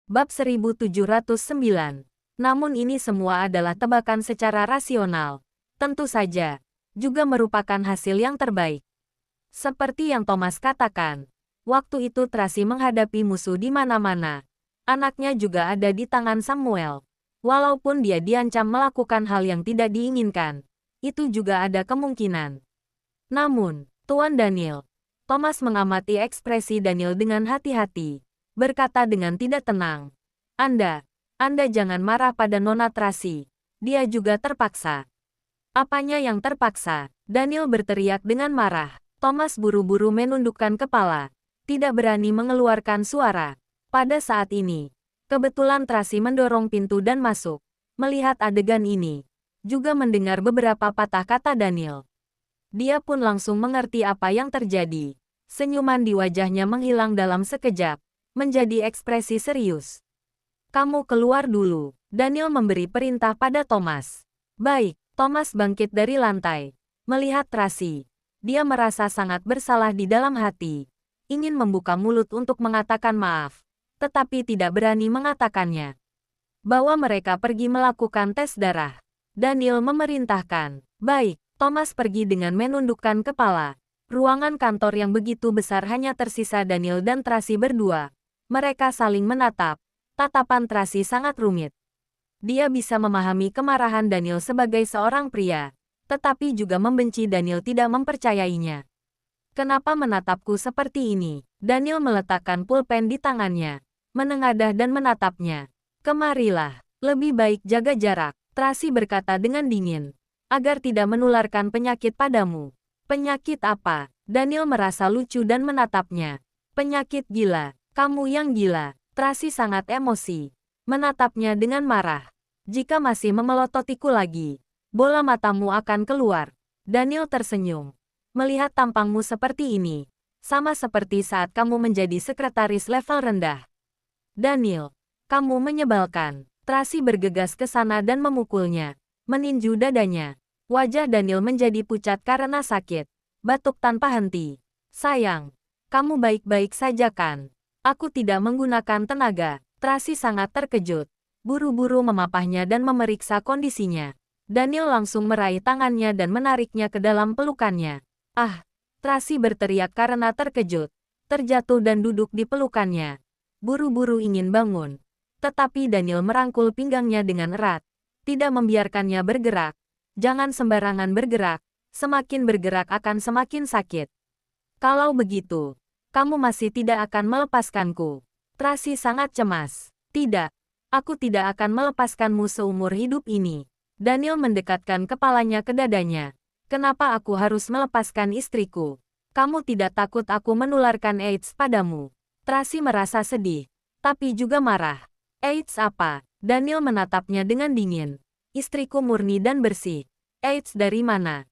Bab 1709. Namun ini semua adalah tebakan secara rasional. Tentu saja, juga merupakan hasil yang terbaik. Seperti yang Thomas katakan, waktu itu Tracy menghadapi musuh di mana-mana. Anaknya juga ada di tangan Samuel. Walaupun dia diancam melakukan hal yang tidak diinginkan, itu juga ada kemungkinan. Namun, Tuan Daniel, Thomas mengamati ekspresi Daniel dengan hati-hati, berkata dengan tidak tenang, Anda jangan marah pada Nona Tracy. Dia juga terpaksa. Apanya yang terpaksa? Daniel berteriak dengan marah. Thomas buru-buru menundukkan kepala, tidak berani mengeluarkan suara. Pada saat ini, kebetulan Tracy mendorong pintu dan masuk. Melihat adegan ini, juga mendengar beberapa patah kata Daniel. Dia pun langsung mengerti apa yang terjadi. Senyuman di wajahnya menghilang dalam sekejap, menjadi ekspresi serius. Kamu keluar dulu. Daniel memberi perintah pada Thomas. Baik, Thomas bangkit dari lantai. Melihat Tracy, dia merasa sangat bersalah di dalam hati. Ingin membuka mulut untuk mengatakan maaf, tetapi tidak berani mengatakannya. Bawa mereka pergi melakukan tes darah. Daniel memerintahkan. Baik, Thomas pergi dengan menundukkan kepala. Ruangan kantor yang begitu besar hanya tersisa Daniel dan Tracy berdua. Mereka saling menatap. Tatapan Tracy sangat rumit. Dia bisa memahami kemarahan Daniel sebagai seorang pria, tetapi juga membenci Daniel tidak mempercayainya. Kenapa menatapku seperti ini? Daniel meletakkan pulpen di tangannya, menengadah dan menatapnya. Kemarilah, lebih baik jaga jarak, Tracy berkata dengan dingin, agar tidak menularkan penyakit padamu. Penyakit apa? Daniel merasa lucu dan menatapnya. Penyakit gila, kamu yang gila. Tracy sangat emosi, menatapnya dengan marah. Jika masih memelototiku lagi, bola matamu akan keluar. Daniel tersenyum. Melihat tampangmu seperti ini, sama seperti saat kamu menjadi sekretaris level rendah. Daniel, kamu menyebalkan. Tracy bergegas ke sana dan memukulnya, meninju dadanya. Wajah Daniel menjadi pucat karena sakit. Batuk tanpa henti. Sayang, kamu baik-baik saja kan? Aku tidak menggunakan tenaga. Tracy sangat terkejut. Buru-buru memapahnya dan memeriksa kondisinya. Daniel langsung meraih tangannya dan menariknya ke dalam pelukannya. Ah! Tracy berteriak karena terkejut. Terjatuh dan duduk di pelukannya. Buru-buru ingin bangun. Tetapi Daniel merangkul pinggangnya dengan erat. Tidak membiarkannya bergerak. Jangan sembarangan bergerak. Semakin bergerak akan semakin sakit. Kalau begitu, kamu masih tidak akan melepaskanku. Tracy sangat cemas. Tidak, aku tidak akan melepaskanmu seumur hidup ini. Daniel mendekatkan kepalanya ke dadanya. Kenapa aku harus melepaskan istriku? Kamu tidak takut aku menularkan AIDS padamu? Tracy merasa sedih, tapi juga marah. AIDS apa? Daniel menatapnya dengan dingin. Istriku murni dan bersih. AIDS dari mana?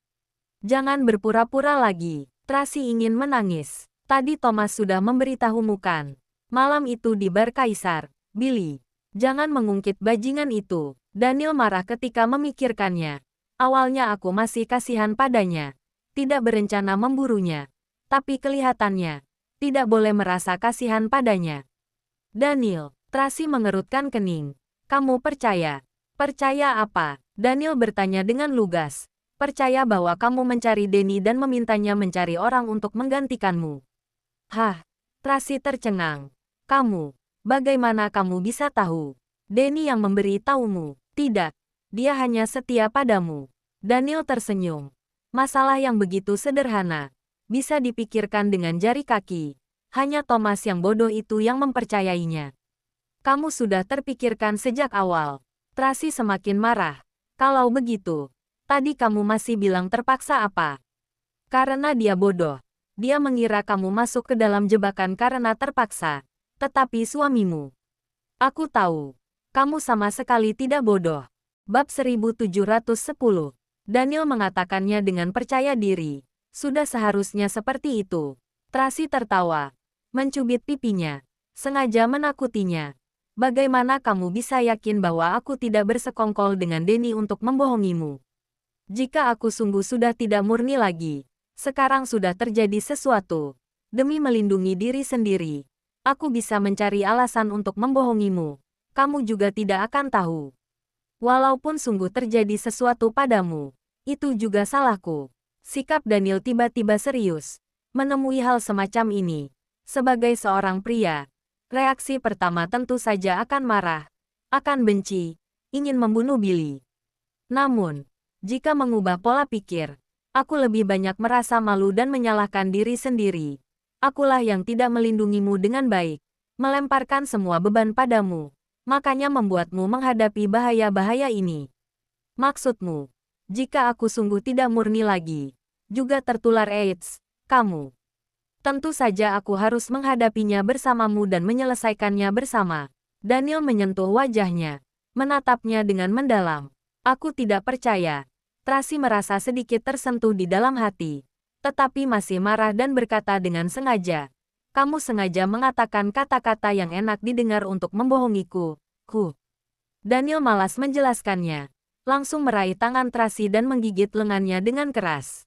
Jangan berpura-pura lagi. Tracy ingin menangis. Tadi Thomas sudah memberitahumu kan? Malam itu di bar Kaisar. Billy, jangan mengungkit bajingan itu. Daniel marah ketika memikirkannya. Awalnya aku masih kasihan padanya. Tidak berencana memburunya. Tapi kelihatannya, tidak boleh merasa kasihan padanya. Daniel, Tracy mengerutkan kening. Kamu percaya? Percaya apa? Daniel bertanya dengan lugas. Percaya bahwa kamu mencari Denny dan memintanya mencari orang untuk menggantikanmu. Hah? Tracy tercengang. Kamu, bagaimana kamu bisa tahu? Denny yang memberi tahumu. Tidak, dia hanya setia padamu. Daniel tersenyum. Masalah yang begitu sederhana, bisa dipikirkan dengan jari kaki. Hanya Thomas yang bodoh itu yang mempercayainya. Kamu sudah terpikirkan sejak awal. Tracy semakin marah. Kalau begitu, tadi kamu masih bilang terpaksa apa? Karena dia bodoh. Dia mengira kamu masuk ke dalam jebakan karena terpaksa. Tetapi suamimu. Aku tahu. Kamu sama sekali tidak bodoh. Bab 1710. Daniel mengatakannya dengan percaya diri. Sudah seharusnya seperti itu. Tracy tertawa. Mencubit pipinya. Sengaja menakutinya. Bagaimana kamu bisa yakin bahwa aku tidak bersekongkol dengan Denny untuk membohongimu? Jika aku sungguh sudah tidak murni lagi, sekarang sudah terjadi sesuatu. Demi melindungi diri sendiri, Aku bisa mencari alasan untuk membohongimu. Kamu juga tidak akan tahu. Walaupun sungguh terjadi sesuatu padamu, itu juga salahku. Sikap Daniel tiba-tiba serius. Menemui hal semacam ini. Sebagai seorang pria, reaksi pertama tentu saja akan marah, akan benci, ingin membunuh Billy. Namun, jika mengubah pola pikir, aku lebih banyak merasa malu dan menyalahkan diri sendiri. Akulah yang tidak melindungimu dengan baik, melemparkan semua beban padamu, makanya membuatmu menghadapi bahaya-bahaya ini. Maksudmu, jika aku sungguh tidak murni lagi, juga tertular AIDS, kamu. Tentu saja aku harus menghadapinya bersamamu dan menyelesaikannya bersama. Daniel menyentuh wajahnya, menatapnya dengan mendalam. Aku tidak percaya. Tracy merasa sedikit tersentuh di dalam hati, tetapi masih marah dan berkata dengan sengaja. Kamu sengaja mengatakan kata-kata yang enak didengar untuk membohongiku. Daniel malas menjelaskannya. Langsung meraih tangan Tracy dan menggigit lengannya dengan keras.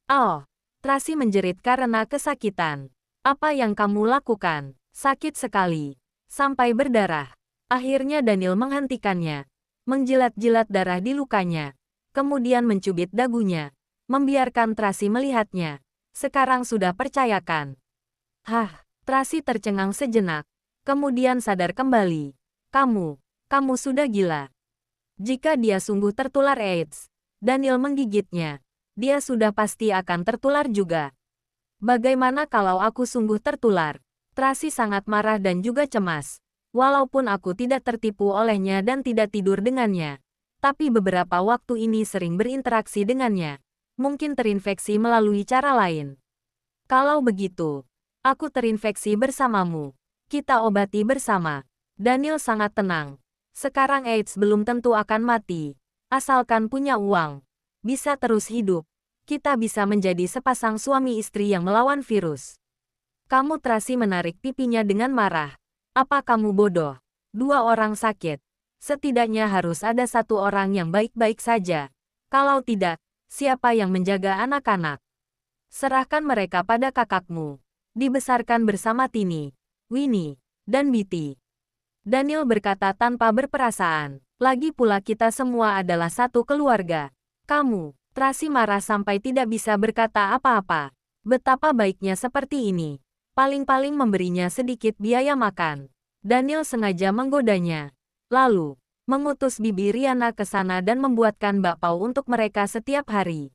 Oh, Tracy menjerit karena kesakitan. Apa yang kamu lakukan? Sakit sekali. Sampai berdarah. Akhirnya Daniel menghentikannya. Menjilat-jilat darah di lukanya. Kemudian mencubit dagunya. Membiarkan Tracy melihatnya. Sekarang sudah percayakan. Tracy tercengang sejenak. Kemudian sadar kembali. Kamu sudah gila. Jika dia sungguh tertular AIDS, Daniel menggigitnya. Dia sudah pasti akan tertular juga. Bagaimana kalau aku sungguh tertular? Tracy sangat marah dan juga cemas. Walaupun aku tidak tertipu olehnya dan tidak tidur dengannya. Tapi beberapa waktu ini sering berinteraksi dengannya. Mungkin terinfeksi melalui cara lain. Kalau begitu, aku terinfeksi bersamamu. Kita obati bersama. Daniel sangat tenang. Sekarang AIDS belum tentu akan mati. Asalkan punya uang. Bisa terus hidup. Kita bisa menjadi sepasang suami istri yang melawan virus. Kamu. Tracy menarik pipinya dengan marah. Apa kamu bodoh? 2 orang sakit. Setidaknya harus ada 1 orang yang baik-baik saja. Kalau tidak, siapa yang menjaga anak-anak? Serahkan mereka pada kakakmu. Dibesarkan bersama Tini, Winnie, dan Bitty. Daniel berkata tanpa berperasaan. Lagi pula kita semua adalah satu keluarga. Kamu. Tracy marah sampai tidak bisa berkata apa-apa. Betapa baiknya seperti ini. Paling-paling memberinya sedikit biaya makan. Daniel sengaja menggodanya. Lalu, mengutus Bibi Riana ke sana dan membuatkan bakpao untuk mereka setiap hari.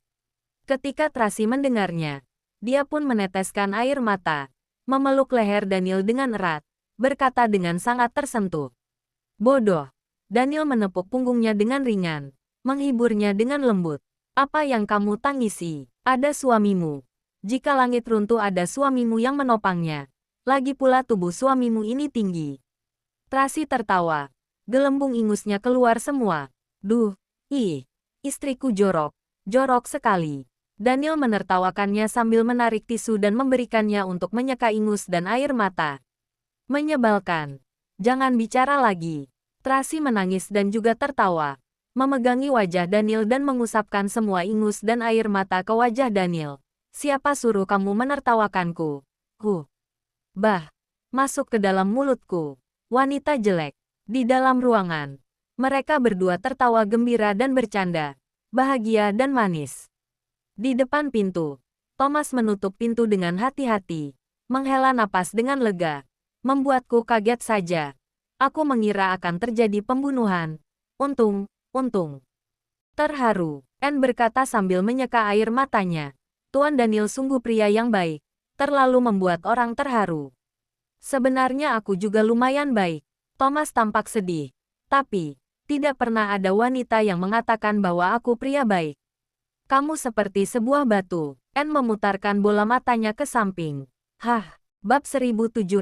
Ketika Tracy mendengarnya, dia pun meneteskan air mata, memeluk leher Daniel dengan erat, berkata dengan sangat tersentuh. Bodoh. Daniel menepuk punggungnya dengan ringan, menghiburnya dengan lembut. Apa yang kamu tangisi? Ada suamimu. Jika langit runtuh ada suamimu yang menopangnya. Lagi pula tubuh suamimu ini tinggi. Tracy tertawa. Gelembung ingusnya keluar semua. Istriku jorok. Jorok sekali. Daniel menertawakannya sambil menarik tisu dan memberikannya untuk menyeka ingus dan air mata. Menyebalkan. Jangan bicara lagi. Tracy menangis dan juga tertawa. Memegangi wajah Daniel dan mengusapkan semua ingus dan air mata ke wajah Daniel. Siapa suruh kamu menertawakanku? Masuk ke dalam mulutku. Wanita jelek. Di dalam ruangan. Mereka berdua tertawa gembira dan bercanda. Bahagia dan manis. Di depan pintu. Thomas menutup pintu dengan hati-hati. Menghela napas dengan lega. Membuatku kaget saja. Aku mengira akan terjadi pembunuhan. Untung. Terharu. Anne berkata sambil menyeka air matanya. Tuan Daniel sungguh pria yang baik. Terlalu membuat orang terharu. Sebenarnya aku juga lumayan baik. Thomas tampak sedih. Tapi, tidak pernah ada wanita yang mengatakan bahwa aku pria baik. Kamu seperti sebuah batu. Anne memutarkan bola matanya ke samping. Bab 1711.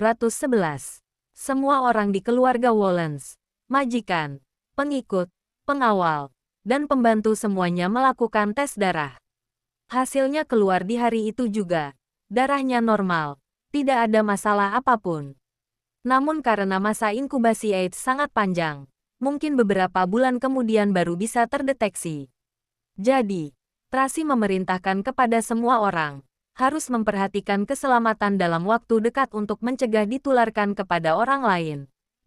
Semua orang di keluarga Wollens, majikan, pengikut, pengawal, dan pembantu semuanya melakukan tes darah. Hasilnya keluar di hari itu juga. Darahnya normal. Tidak ada masalah apapun. Namun karena masa inkubasi AIDS sangat panjang, mungkin beberapa bulan kemudian baru bisa terdeteksi. Jadi, Tracy memerintahkan kepada semua orang, harus memperhatikan keselamatan dalam waktu dekat untuk mencegah ditularkan kepada orang lain.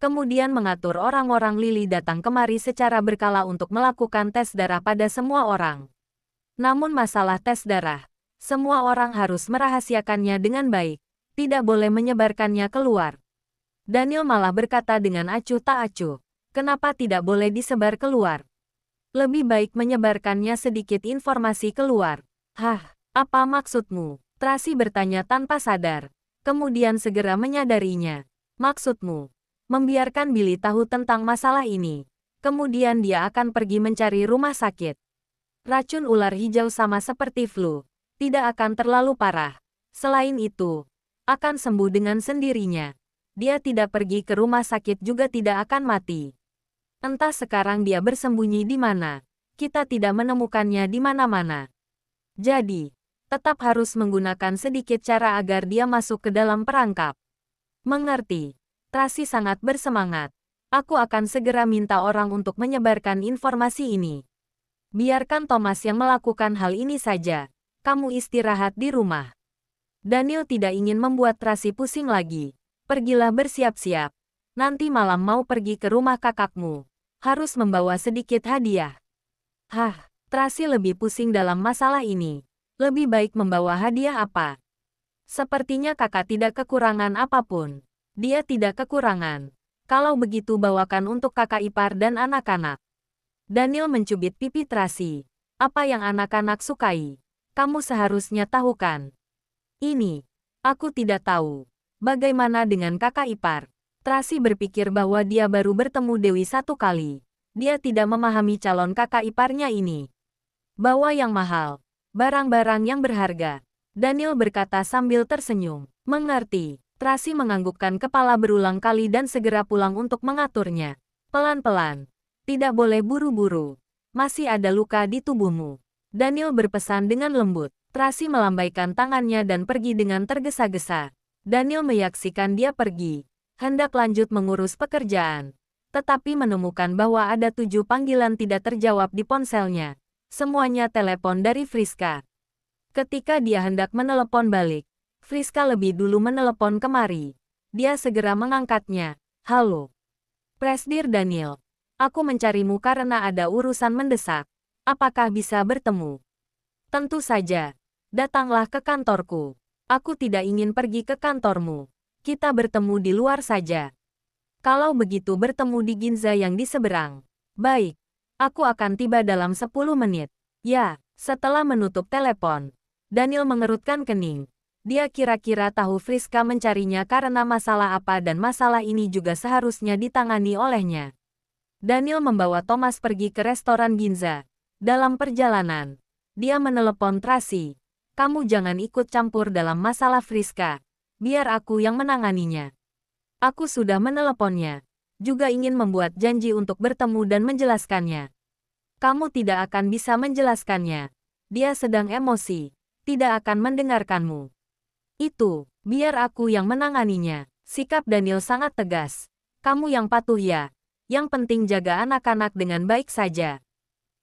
Kemudian mengatur orang-orang Lili datang kemari secara berkala untuk melakukan tes darah pada semua orang. Namun masalah tes darah, semua orang harus merahasiakannya dengan baik, tidak boleh menyebarkannya keluar. Daniel malah berkata dengan acuh tak acuh, kenapa tidak boleh disebar keluar? Lebih baik menyebarkannya sedikit informasi keluar. Hah, apa maksudmu? Tracy bertanya tanpa sadar, kemudian segera menyadarinya. Maksudmu, membiarkan Billy tahu tentang masalah ini, kemudian dia akan pergi mencari rumah sakit. Racun ular hijau sama seperti flu, tidak akan terlalu parah. Selain itu, akan sembuh dengan sendirinya. Dia tidak pergi ke rumah sakit juga tidak akan mati. Entah sekarang dia bersembunyi di mana. Kita tidak menemukannya di mana-mana. Jadi, tetap harus menggunakan sedikit cara agar dia masuk ke dalam perangkap. Mengerti. Tracy sangat bersemangat. Aku akan segera minta orang untuk menyebarkan informasi ini. Biarkan Thomas yang melakukan hal ini saja. Kamu istirahat di rumah. Daniel tidak ingin membuat Tracy pusing lagi. Pergilah bersiap-siap. Nanti malam mau pergi ke rumah kakakmu. Harus membawa sedikit hadiah. Hah, Tracy lebih pusing dalam masalah ini. Lebih baik membawa hadiah apa? Sepertinya kakak tidak kekurangan apapun. Dia tidak kekurangan. Kalau begitu bawakan untuk kakak ipar dan anak-anak. Daniel mencubit pipi Tracy. Apa yang anak-anak sukai? Kamu seharusnya tahu kan? Ini, aku tidak tahu. Bagaimana dengan kakak ipar? Tracy berpikir bahwa dia baru bertemu Dewi satu kali. Dia tidak memahami calon kakak iparnya ini. Bawa yang mahal. Barang-barang yang berharga. Daniel berkata sambil tersenyum. Mengerti. Tracy menganggukkan kepala berulang kali dan segera pulang untuk mengaturnya. Pelan-pelan. Tidak boleh buru-buru. Masih ada luka di tubuhmu. Daniel berpesan dengan lembut. Tracy melambaikan tangannya dan pergi dengan tergesa-gesa. Daniel menyaksikan dia pergi. Hendak lanjut mengurus pekerjaan. Tetapi menemukan bahwa ada 7 panggilan tidak terjawab di ponselnya. Semuanya telepon dari Friska. Ketika dia hendak menelepon balik, Friska lebih dulu menelepon kemari. Dia segera mengangkatnya. Halo. Presdir Daniel. Aku mencarimu karena ada urusan mendesak. Apakah bisa bertemu? Tentu saja. Datanglah ke kantorku. Aku tidak ingin pergi ke kantormu. Kita bertemu di luar saja. Kalau begitu bertemu di Ginza yang di seberang. Baik. Aku akan tiba dalam 10 menit. Ya, setelah menutup telepon. Daniel mengerutkan kening. Dia kira-kira tahu Friska mencarinya karena masalah apa dan masalah ini juga seharusnya ditangani olehnya. Daniel membawa Thomas pergi ke restoran Ginza. Dalam perjalanan, dia menelepon Tracy. Kamu jangan ikut campur dalam masalah Friska. Biar aku yang menanganinya. Aku sudah meneleponnya. Juga ingin membuat janji untuk bertemu dan menjelaskannya. Kamu tidak akan bisa menjelaskannya. Dia sedang emosi. Tidak akan mendengarkanmu. Itu, biar aku yang menanganinya. Sikap Daniel sangat tegas. Kamu yang patuh ya. Yang penting jaga anak-anak dengan baik saja.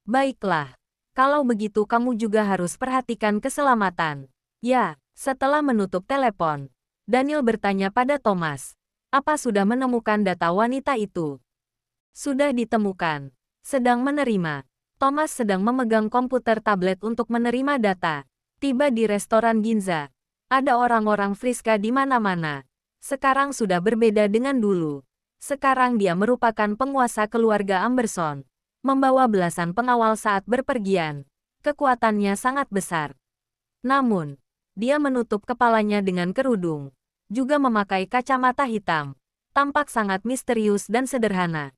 Baiklah. Kalau begitu kamu juga harus perhatikan keselamatan. Ya, setelah menutup telepon. Daniel bertanya pada Thomas, apa sudah menemukan data wanita itu? Sudah ditemukan. Sedang menerima. Thomas sedang memegang komputer tablet untuk menerima data. Tiba di restoran Ginza. Ada orang-orang Friska di mana-mana. Sekarang sudah berbeda dengan dulu. Sekarang dia merupakan penguasa keluarga Amberson. Membawa belasan pengawal saat berpergian. Kekuatannya sangat besar. Namun, dia menutup kepalanya dengan kerudung. Juga memakai kacamata hitam. Tampak sangat misterius dan sederhana.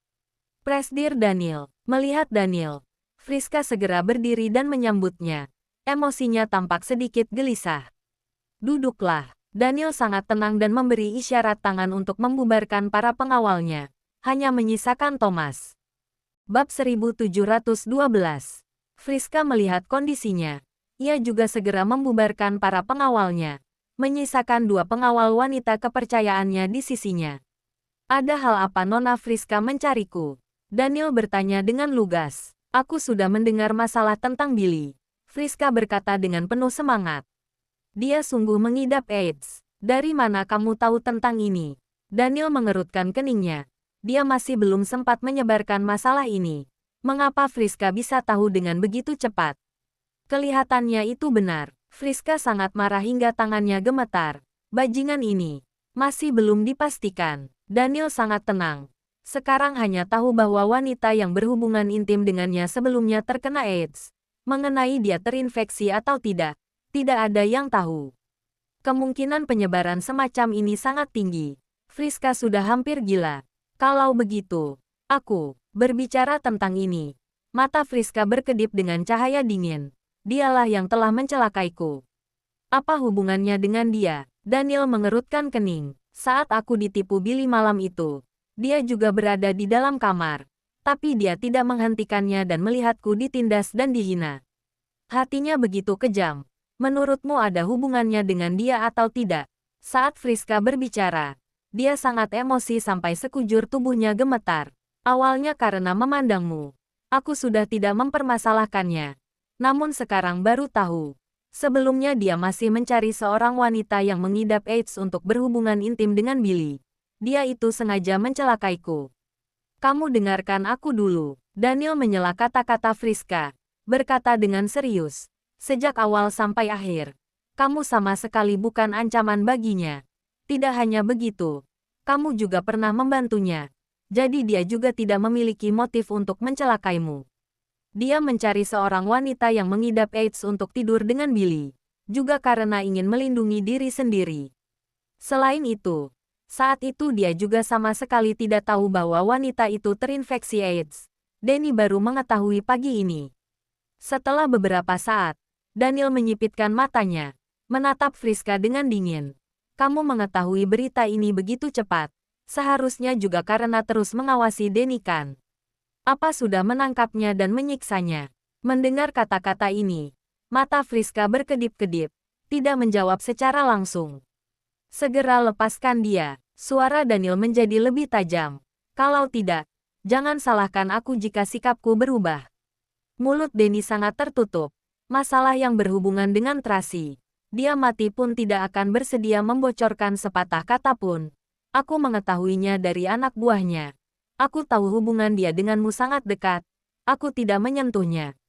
Presdir Daniel. Melihat Daniel, Friska segera berdiri dan menyambutnya. Emosinya tampak sedikit gelisah. Duduklah. Daniel sangat tenang dan memberi isyarat tangan untuk membubarkan para pengawalnya. Hanya menyisakan Thomas. Bab 1712. Friska melihat kondisinya. Ia juga segera membubarkan para pengawalnya. Menyisakan 2 pengawal wanita kepercayaannya di sisinya. Ada hal apa Nona Friska mencariku? Daniel bertanya dengan lugas. Aku sudah mendengar masalah tentang Billy. Friska berkata dengan penuh semangat. Dia sungguh mengidap AIDS. Dari mana kamu tahu tentang ini? Daniel mengerutkan keningnya. Dia masih belum sempat menyebarkan masalah ini. Mengapa Friska bisa tahu dengan begitu cepat? Kelihatannya itu benar. Friska sangat marah hingga tangannya gemetar. Bajingan ini masih belum dipastikan. Daniel sangat tenang. Sekarang hanya tahu bahwa wanita yang berhubungan intim dengannya sebelumnya terkena AIDS. Mengenai dia terinfeksi atau tidak ada yang tahu. Kemungkinan penyebaran semacam ini sangat tinggi. Friska sudah hampir gila. Kalau begitu, aku berbicara tentang ini. Mata Friska berkedip dengan cahaya dingin. Dialah yang telah mencelakaiku. Apa hubungannya dengan dia? Daniel mengerutkan kening. Saat aku ditipu Billy malam itu, dia juga berada di dalam kamar. Tapi dia tidak menghentikannya dan melihatku ditindas dan dihina. Hatinya begitu kejam. Menurutmu ada hubungannya dengan dia atau tidak? Saat Friska berbicara, dia sangat emosi sampai sekujur tubuhnya gemetar. Awalnya karena memandangmu, aku sudah tidak mempermasalahkannya. Namun sekarang baru tahu. Sebelumnya dia masih mencari seorang wanita yang mengidap AIDS untuk berhubungan intim dengan Billy. Dia itu sengaja mencelakaiku. Kamu dengarkan aku dulu. Daniel menyela kata-kata Friska. Berkata dengan serius. Sejak awal sampai akhir, kamu sama sekali bukan ancaman baginya. Tidak hanya begitu, kamu juga pernah membantunya. Jadi dia juga tidak memiliki motif untuk mencelakaimu. Dia mencari seorang wanita yang mengidap AIDS untuk tidur dengan Billy, juga karena ingin melindungi diri sendiri. Selain itu, saat itu dia juga sama sekali tidak tahu bahwa wanita itu terinfeksi AIDS. Danny baru mengetahui pagi ini. Setelah beberapa saat, Daniel menyipitkan matanya, menatap Friska dengan dingin. Kamu mengetahui berita ini begitu cepat. Seharusnya juga karena terus mengawasi Danny kan? Apa sudah menangkapnya dan menyiksanya? Mendengar kata-kata ini, mata Friska berkedip-kedip, tidak menjawab secara langsung. Segera lepaskan dia. Suara Daniel menjadi lebih tajam. Kalau tidak, jangan salahkan aku jika sikapku berubah. Mulut Danny sangat tertutup. Masalah yang berhubungan dengan Tracy. Dia mati pun tidak akan bersedia membocorkan sepatah kata pun. Aku mengetahuinya dari anak buahnya. Aku tahu hubungan dia denganmu sangat dekat. Aku tidak menyentuhnya.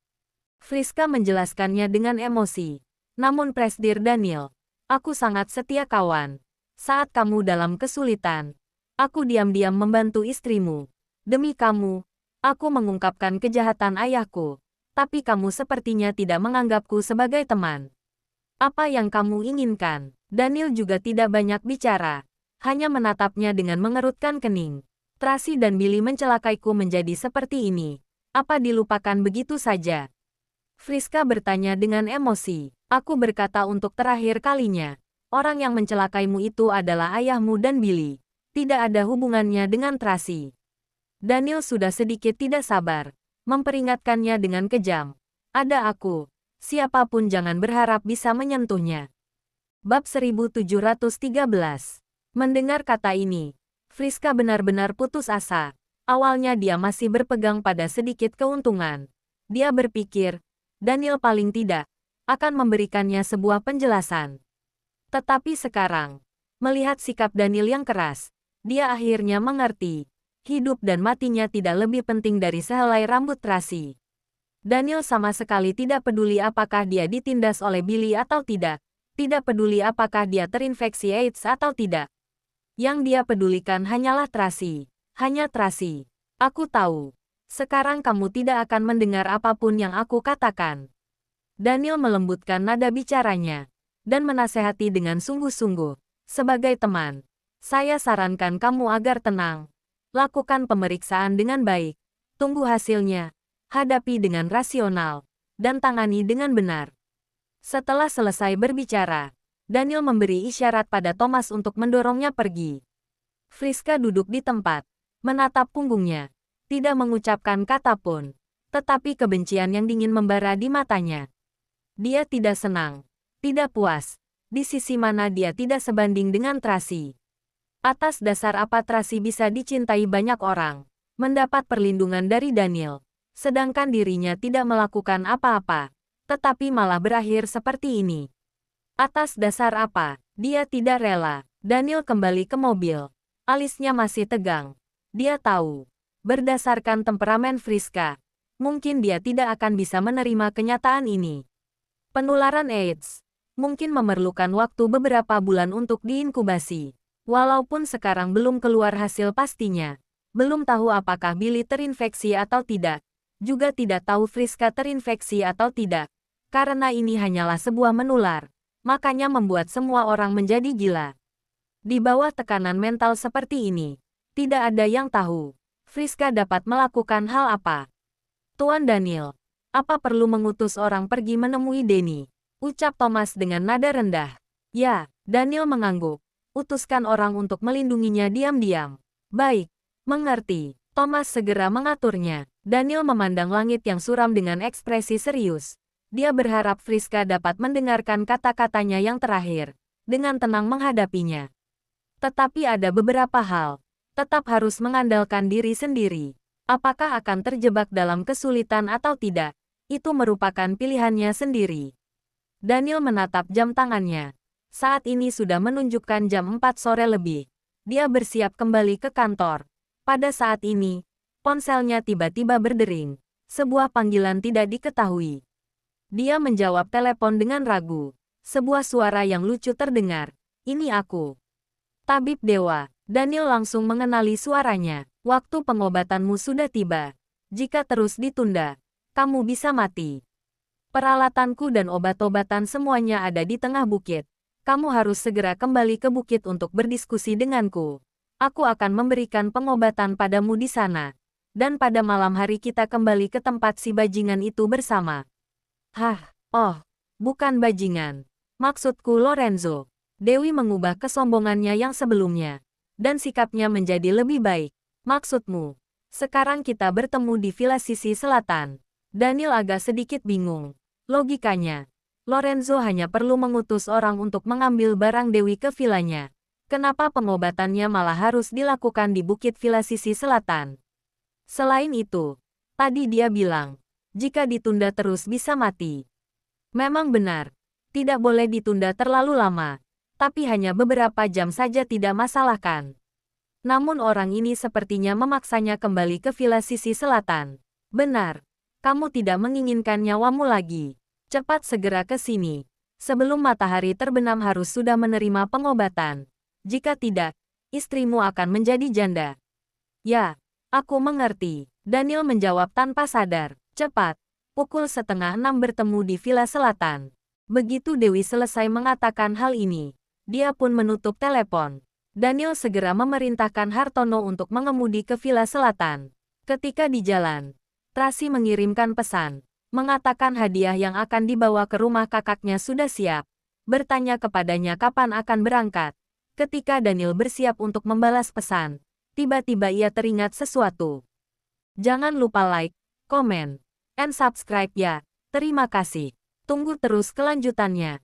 Friska menjelaskannya dengan emosi. Namun Presdir Daniel, aku sangat setia kawan. Saat kamu dalam kesulitan, aku diam-diam membantu istrimu. Demi kamu, aku mengungkapkan kejahatan ayahku. Tapi kamu sepertinya tidak menganggapku sebagai teman. Apa yang kamu inginkan? Daniel juga tidak banyak bicara. Hanya menatapnya dengan mengerutkan kening. Tracy dan Billy mencelakaiku menjadi seperti ini. Apa dilupakan begitu saja? Friska bertanya dengan emosi. Aku berkata untuk terakhir kalinya. Orang yang mencelakaimu itu adalah ayahmu dan Billy. Tidak ada hubungannya dengan Tracy. Daniel sudah sedikit tidak sabar. Memperingatkannya dengan kejam. Ada aku. Siapapun jangan berharap bisa menyentuhnya. Bab 1713. Mendengar kata ini, Friska benar-benar putus asa. Awalnya dia masih berpegang pada sedikit keuntungan. Dia berpikir, Daniel paling tidak akan memberikannya sebuah penjelasan. Tetapi sekarang, melihat sikap Daniel yang keras, dia akhirnya mengerti. Hidup dan matinya tidak lebih penting dari sehelai rambut Tracy. Daniel sama sekali tidak peduli apakah dia ditindas oleh Billy atau tidak. Tidak peduli apakah dia terinfeksi AIDS atau tidak. Yang dia pedulikan hanyalah Tracy. Hanya Tracy. Aku tahu. Sekarang kamu tidak akan mendengar apapun yang aku katakan. Daniel melembutkan nada bicaranya. Dan menasehati dengan sungguh-sungguh. Sebagai teman, saya sarankan kamu agar tenang. Lakukan pemeriksaan dengan baik. Tunggu hasilnya. Hadapi dengan rasional. Dan tangani dengan benar. Setelah selesai berbicara, Daniel memberi isyarat pada Thomas untuk mendorongnya pergi. Friska duduk di tempat, menatap punggungnya, tidak mengucapkan kata pun, tetapi kebencian yang dingin membara di matanya. Dia tidak senang, tidak puas, di sisi mana dia tidak sebanding dengan Tracy. Atas dasar apa Tracy bisa dicintai banyak orang, mendapat perlindungan dari Daniel, sedangkan dirinya tidak melakukan apa-apa, tetapi malah berakhir seperti ini. Atas dasar apa? Dia tidak rela. Daniel kembali ke mobil. Alisnya masih tegang. Dia tahu. Berdasarkan temperamen Friska, mungkin dia tidak akan bisa menerima kenyataan ini. Penularan AIDS mungkin memerlukan waktu beberapa bulan untuk diinkubasi. Walaupun sekarang belum keluar hasil pastinya. Belum tahu apakah Billy terinfeksi atau tidak. Juga tidak tahu Friska terinfeksi atau tidak. Karena ini hanyalah sebuah menular. Makanya membuat semua orang menjadi gila. Di bawah tekanan mental seperti ini, tidak ada yang tahu Friska dapat melakukan hal apa. Tuan Daniel, apa perlu mengutus orang pergi menemui Denny? Ucap Thomas dengan nada rendah. Ya, Daniel mengangguk. Utuskan orang untuk melindunginya diam-diam. Baik, mengerti. Thomas segera mengaturnya. Daniel memandang langit yang suram dengan ekspresi serius. Dia berharap Friska dapat mendengarkan kata-katanya yang terakhir, dengan tenang menghadapinya. Tetapi ada beberapa hal. Tetap harus mengandalkan diri sendiri. Apakah akan terjebak dalam kesulitan atau tidak? Itu merupakan pilihannya sendiri. Daniel menatap jam tangannya. Saat ini sudah menunjukkan jam 4 sore lebih. Dia bersiap kembali ke kantor. Pada saat ini, ponselnya tiba-tiba berdering. Sebuah panggilan tidak diketahui. Dia menjawab telepon dengan ragu. Sebuah suara yang lucu terdengar. Ini aku. Tabib Dewa. Daniel langsung mengenali suaranya. Waktu pengobatanmu sudah tiba. Jika terus ditunda, kamu bisa mati. Peralatanku dan obat-obatan semuanya ada di tengah bukit. Kamu harus segera kembali ke bukit untuk berdiskusi denganku. Aku akan memberikan pengobatan padamu di sana. Dan pada malam hari kita kembali ke tempat si bajingan itu bersama. Bukan bajingan. Maksudku Lorenzo. Dewi mengubah kesombongannya yang sebelumnya. Dan sikapnya menjadi lebih baik. Maksudmu, sekarang kita bertemu di villa sisi selatan. Daniel agak sedikit bingung. Logikanya, Lorenzo hanya perlu mengutus orang untuk mengambil barang Dewi ke villanya. Kenapa pengobatannya malah harus dilakukan di bukit villa sisi selatan? Selain itu, tadi dia bilang, jika ditunda terus bisa mati. Memang benar, tidak boleh ditunda terlalu lama, tapi hanya beberapa jam saja tidak masalah kan. Namun orang ini sepertinya memaksanya kembali ke villa sisi selatan. Benar, kamu tidak menginginkan nyawamu lagi. Cepat segera ke sini. Sebelum matahari terbenam harus sudah menerima pengobatan. Jika tidak, istrimu akan menjadi janda. Ya, aku mengerti. Daniel menjawab tanpa sadar. Cepat. Pukul 5:30 bertemu di villa selatan. Begitu Dewi selesai mengatakan hal ini, dia pun menutup telepon. Daniel segera memerintahkan Hartono untuk mengemudi ke villa selatan. Ketika di jalan, Tracy mengirimkan pesan, mengatakan hadiah yang akan dibawa ke rumah kakaknya sudah siap. Bertanya kepadanya kapan akan berangkat. Ketika Daniel bersiap untuk membalas pesan, tiba-tiba ia teringat sesuatu. Jangan lupa like, komen, and subscribe ya. Terima kasih. Tunggu terus kelanjutannya.